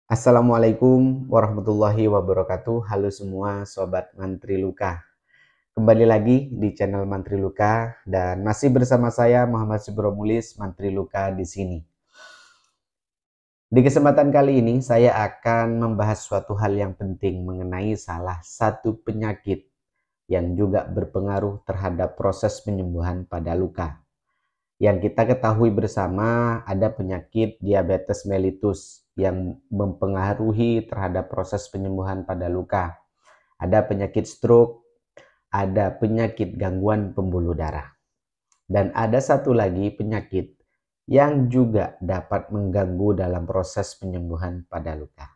Assalamualaikum warahmatullahi wabarakatuh. Halo semua Sobat Mantri Luka. Kembali lagi di channel Mantri Luka dan masih bersama saya Muhammad Subromulis, Mantri Luka di sini. Di kesempatan kali ini saya akan membahas suatu hal yang penting mengenai salah satu penyakit yang juga berpengaruh terhadap proses penyembuhan pada luka. Yang kita ketahui bersama ada penyakit diabetes mellitus yang mempengaruhi terhadap proses penyembuhan pada luka. Ada penyakit stroke, ada penyakit gangguan pembuluh darah. Dan ada satu lagi penyakit yang juga dapat mengganggu dalam proses penyembuhan pada luka.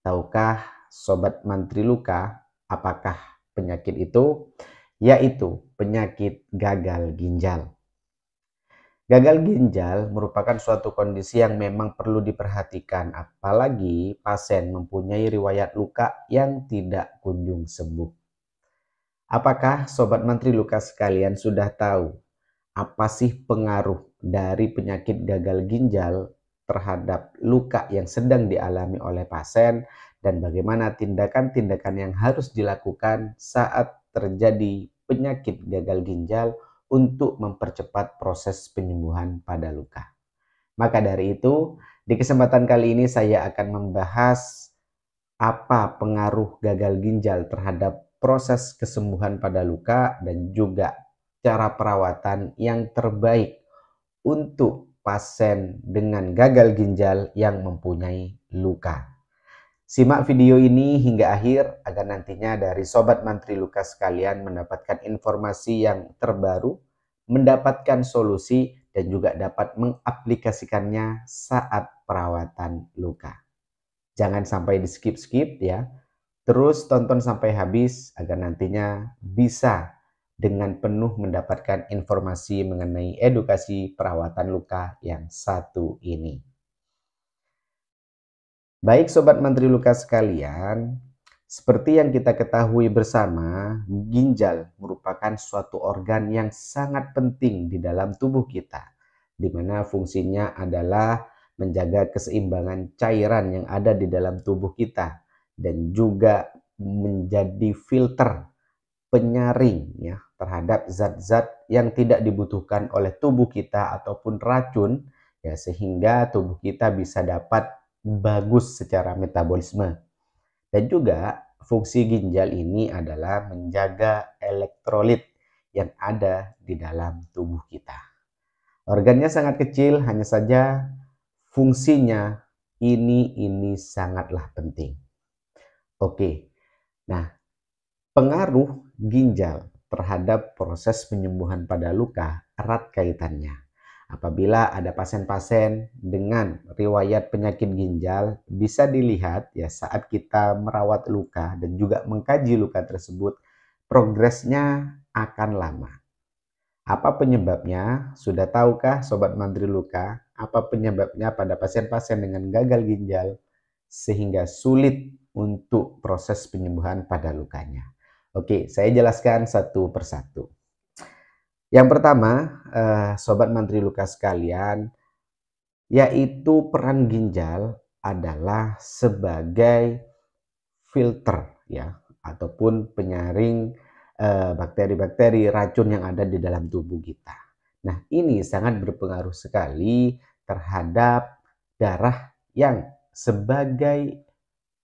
Tahukah Sobat Mantri Luka apakah penyakit itu? Yaitu penyakit gagal ginjal. Gagal ginjal merupakan suatu kondisi yang memang perlu diperhatikan, apalagi pasien mempunyai riwayat luka yang tidak kunjung sembuh. Apakah Sobat Mantri Luka sekalian sudah tahu apa sih pengaruh dari penyakit gagal ginjal terhadap luka yang sedang dialami oleh pasien dan bagaimana tindakan-tindakan yang harus dilakukan saat terjadi penyakit gagal ginjal untuk mempercepat proses penyembuhan pada luka. Maka dari itu, di kesempatan kali ini saya akan membahas apa pengaruh gagal ginjal terhadap proses kesembuhan pada luka dan juga cara perawatan yang terbaik untuk pasien dengan gagal ginjal yang mempunyai luka. Simak video ini hingga akhir agar nantinya dari Sobat Mantri Luka sekalian mendapatkan informasi yang terbaru, mendapatkan solusi, dan juga dapat mengaplikasikannya saat perawatan luka. Jangan sampai di skip-skip ya. Terus tonton sampai habis agar nantinya bisa dengan penuh mendapatkan informasi mengenai edukasi perawatan luka yang satu ini. Baik Sobat Mantri Luka sekalian, seperti yang kita ketahui bersama, ginjal merupakan suatu organ yang sangat penting di dalam tubuh kita, di mana fungsinya adalah menjaga keseimbangan cairan yang ada di dalam tubuh kita dan juga menjadi filter penyaring ya terhadap zat-zat yang tidak dibutuhkan oleh tubuh kita ataupun racun ya, sehingga tubuh kita bisa dapat bagus secara metabolisme. Dan juga fungsi ginjal ini adalah menjaga elektrolit yang ada di dalam tubuh kita. Organnya sangat kecil, hanya saja fungsinya ini sangatlah penting. Oke, nah pengaruh ginjal terhadap proses penyembuhan pada luka erat kaitannya. Apabila ada pasien-pasien dengan riwayat penyakit ginjal, bisa dilihat ya saat kita merawat luka dan juga mengkaji luka tersebut, progresnya akan lama. Apa penyebabnya? Sudah tahukah Sobat Mantri Luka apa penyebabnya pada pasien-pasien dengan gagal ginjal sehingga sulit untuk proses penyembuhan pada lukanya? Oke, saya jelaskan satu persatu. Yang pertama, Sobat Mantri Luka sekalian, yaitu peran ginjal adalah sebagai filter ya ataupun penyaring bakteri-bakteri racun yang ada di dalam tubuh kita. Nah, ini sangat berpengaruh sekali terhadap darah yang sebagai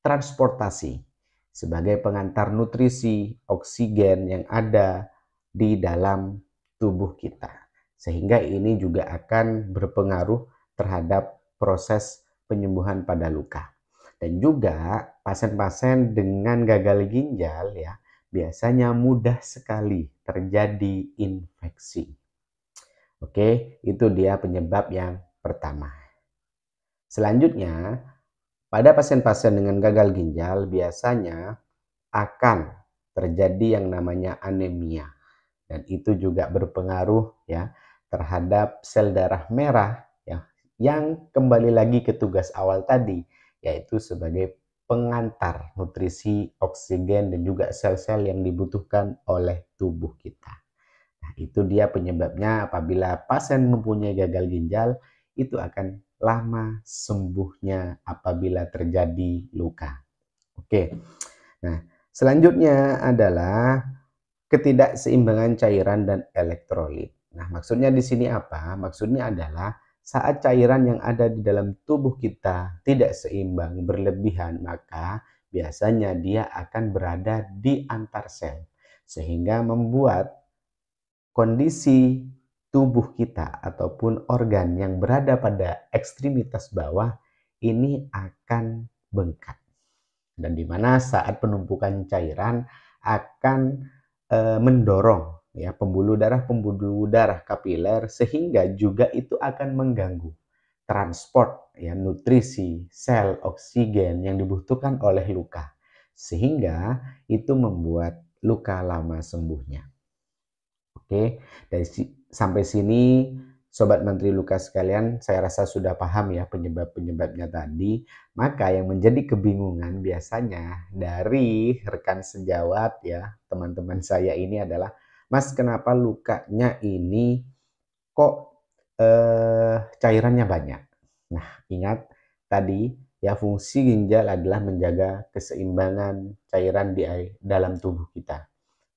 transportasi, sebagai pengantar nutrisi, oksigen yang ada di dalam tubuh kita. Sehingga ini juga akan berpengaruh terhadap proses penyembuhan pada luka. Dan juga pasien-pasien dengan gagal ginjal ya biasanya mudah sekali terjadi infeksi. Oke, itu dia penyebab yang pertama. Selanjutnya, pada pasien-pasien dengan gagal ginjal biasanya akan terjadi yang namanya anemia. Dan itu juga berpengaruh ya terhadap sel darah merah ya, yang kembali lagi ke tugas awal tadi, yaitu sebagai pengantar nutrisi, oksigen, dan juga sel-sel yang dibutuhkan oleh tubuh kita. Nah, itu dia penyebabnya apabila pasien mempunyai gagal ginjal, itu akan lama sembuhnya apabila terjadi luka. Oke. Nah, selanjutnya adalah ketidakseimbangan cairan dan elektrolit. Nah, maksudnya di sini apa? Maksudnya adalah saat cairan yang ada di dalam tubuh kita tidak seimbang, berlebihan, maka biasanya dia akan berada di antar sel, sehingga membuat kondisi tubuh kita ataupun organ yang berada pada ekstremitas bawah ini akan bengkak. Dan di mana saat penumpukan cairan akan mendorong ya pembuluh darah kapiler, sehingga juga itu akan mengganggu transport ya nutrisi sel oksigen yang dibutuhkan oleh luka, sehingga itu membuat luka lama sembuhnya. Oke, sampai sini Sobat Menteri luka sekalian, saya rasa sudah paham ya penyebab-penyebabnya tadi. Maka yang menjadi kebingungan biasanya dari rekan sejawat ya, teman-teman saya ini adalah, Mas, kenapa lukanya ini kok cairannya banyak? Nah, ingat tadi ya, fungsi ginjal adalah menjaga keseimbangan cairan di dalam tubuh kita.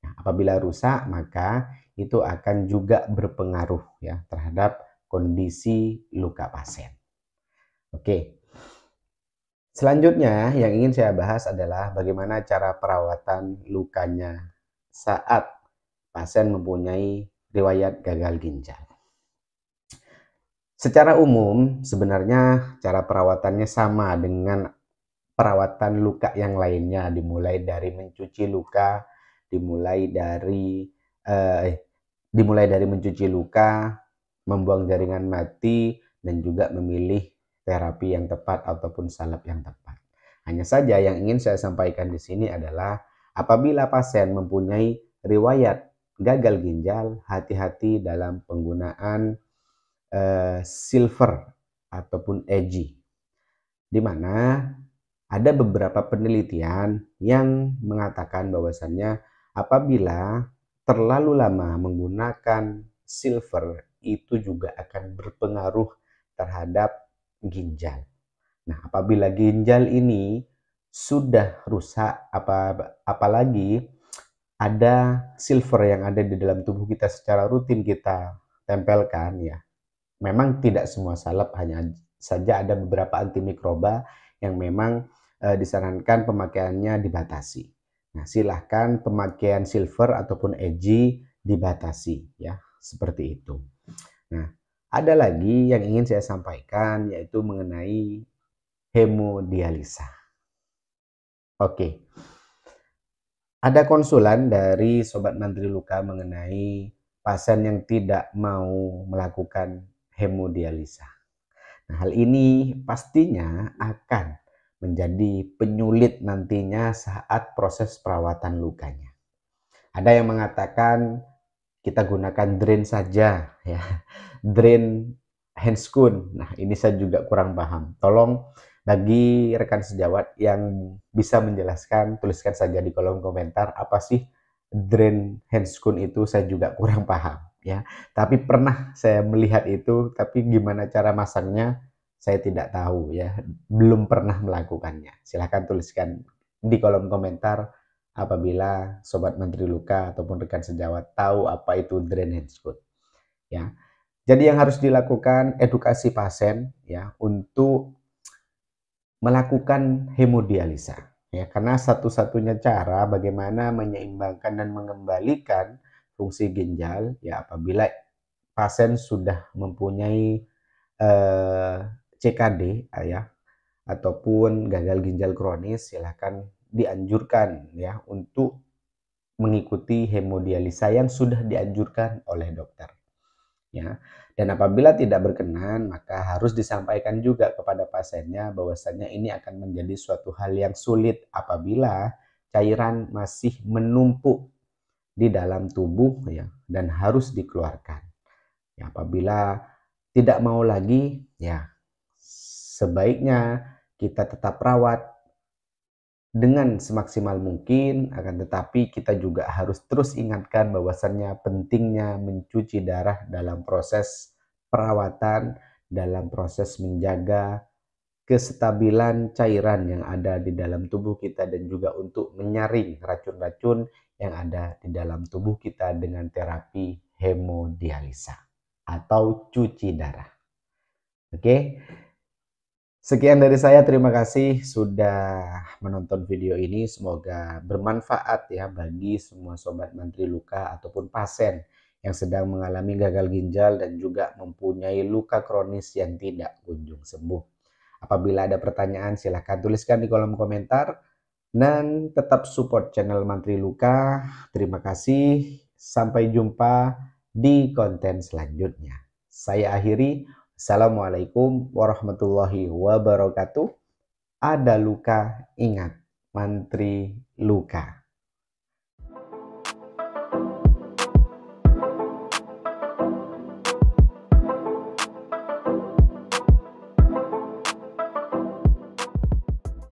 Nah, apabila rusak, maka itu akan juga berpengaruh ya terhadap kondisi luka pasien. Oke. Selanjutnya yang ingin saya bahas adalah bagaimana cara perawatan lukanya saat pasien mempunyai riwayat gagal ginjal. Secara umum sebenarnya cara perawatannya sama dengan perawatan luka yang lainnya, dimulai dari mencuci luka, dimulai dari mencuci luka, membuang jaringan mati, dan juga memilih terapi yang tepat ataupun salep yang tepat. Hanya saja yang ingin saya sampaikan di sini adalah apabila pasien mempunyai riwayat gagal ginjal, hati-hati dalam penggunaan silver ataupun EGI, di mana ada beberapa penelitian yang mengatakan bahwasannya apabila terlalu lama menggunakan silver itu juga akan berpengaruh terhadap ginjal. Nah, apabila ginjal ini sudah rusak, apalagi ada silver yang ada di dalam tubuh kita secara rutin kita tempelkan ya. Memang tidak semua salep, hanya saja ada beberapa antimikroba yang memang disarankan pemakaiannya dibatasi. Nah, silahkan pemakaian silver ataupun EGI dibatasi ya, seperti itu. Nah, ada lagi yang ingin saya sampaikan yaitu mengenai hemodialisa. Oke. Ada konsulan dari Sobat Mantri Luka mengenai pasien yang tidak mau melakukan hemodialisa. Nah, hal ini pastinya akan menjadi penyulit nantinya saat proses perawatan lukanya. Ada yang mengatakan kita gunakan drain saja ya, drain Handscoon. Nah, ini saya juga kurang paham. Tolong bagi rekan sejawat yang bisa menjelaskan, tuliskan saja di kolom komentar apa sih drain Handscoon itu, saya juga kurang paham ya. Tapi pernah saya melihat itu, tapi gimana cara masangnya saya tidak tahu ya. Belum pernah melakukannya. Silahkan tuliskan di kolom komentar apabila Sobat Menteri Luka ataupun rekan sejawat tahu apa itu drain Handscoon ya. Jadi yang harus dilakukan edukasi pasien ya untuk melakukan hemodialisa ya, karena satu-satunya cara bagaimana menyeimbangkan dan mengembalikan fungsi ginjal ya apabila pasien sudah mempunyai CKD ya ataupun gagal ginjal kronis, silahkan dianjurkan ya untuk mengikuti hemodialisa yang sudah dianjurkan oleh dokter ya. Dan apabila tidak berkenan, maka harus disampaikan juga kepada pasiennya bahwasannya ini akan menjadi suatu hal yang sulit apabila cairan masih menumpuk di dalam tubuh ya dan harus dikeluarkan. Ya, apabila tidak mau lagi ya sebaiknya kita tetap rawat dengan semaksimal mungkin, akan tetapi kita juga harus terus ingatkan bahwasannya pentingnya mencuci darah dalam proses perawatan dalam proses menjaga kestabilan cairan yang ada di dalam tubuh kita dan juga untuk menyaring racun-racun yang ada di dalam tubuh kita dengan terapi hemodialisa atau cuci darah. Oke. Sekian dari saya, terima kasih sudah menonton video ini. Semoga bermanfaat ya bagi semua sobat mantri luka ataupun pasien yang sedang mengalami gagal ginjal dan juga mempunyai luka kronis yang tidak kunjung sembuh. Apabila ada pertanyaan silahkan tuliskan di kolom komentar dan tetap support channel Mantri Luka. Terima kasih, sampai jumpa di konten selanjutnya. Saya akhiri. Assalamualaikum warahmatullahi wabarakatuh. Ada luka, ingat, Mantri Luka.